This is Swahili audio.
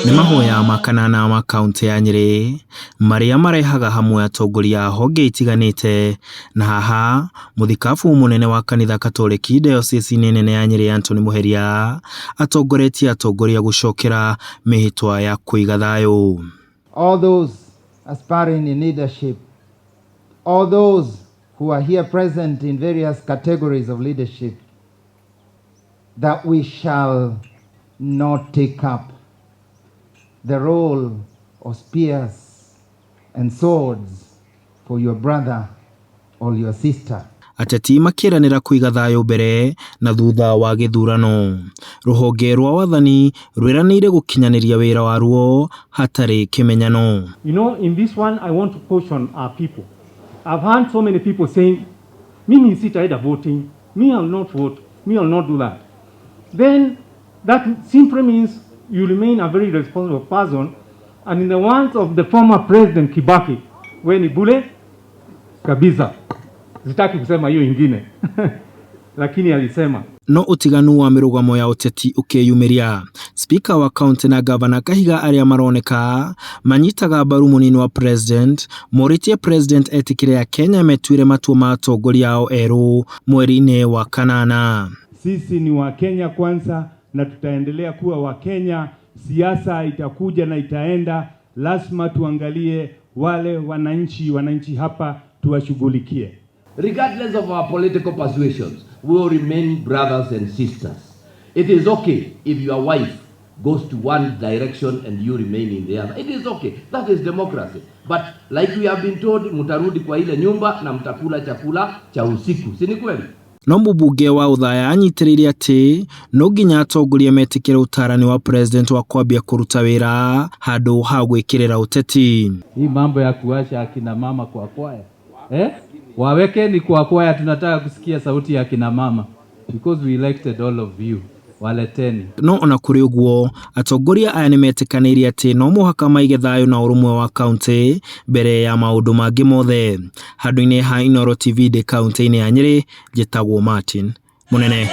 Nĩ mahoya ma kanana ma kaunti ya Nyeri maria marehaga hamwe atongoria honge itiganite, na haha muthikabu munene wa kanitha Katoliki diocese nene ya Nyeri Antony Muheria atongoretie atongoria gucokera mihitwa ya kuiga thayũ. All those aspiring in leadership, all those who are here present in various categories of leadership, that we shall not take up the role of spears and swords for your brother or your sister. Ateti makiranira kuiga thayũ mbere na thutha wa githurano. Ruhonge rwa wathani rwiranire gukinyaniria wira waruo hatari kimenyano. You know, in this one I want to caution our people. I've heard so many people saying, "Mimi sitaenda voting, me I'll not vote, me I'll not do that." Then that simply means you remain a very responsible person, and in the words of the former President Kibaki, when he bule kabisa, sitaki kusema hiyo ingine lakini alisema. No utiganu wa mirugamo ya ũteti ukeyumiria. Speaker wa county na governor Kahiga aria maroneka manyitaga mbaru munini wa president morĩtio president etikire ya Kenya metuire matua ma atongoria ao erũ mweri-inĩ wa kanana. Sisi ni wa Kenya kwanza na tutaendelea kuwa wa Kenya. Siasa itakuja na itaenda, lazima tuangalie wale wananchi hapa tuwashughulikie. Regardless of our political persuasions, we will remain brothers and sisters. It is okay if your wife goes to one direction and you remain in the other. It is okay. That is democracy. But like we have been told, mutarudi kwa ile nyumba na mtakula chakula cha usiku. Si ni kweli? No mbunge wa Uthaya anyitiriire ati no nginya atongoria metikire utarani wa president wa kwambia kuruta wira handu ha gwikirira ũteti. Hii mambo ya kuacha akina mama kwa kwaya. Wawekeni kwa kwaya, tunataka kusikia sauti ya akina mama because we elected all of you. Waleteni. No ona kuri uguo atongoria aya nimetikanirie ati no muhaka maige thayũ na urumwe wa county mbere ya maundu mangi mothe. Handu-ini ha Inooro TV de county-ini ya Nyeri, njitagwo Martin Munene.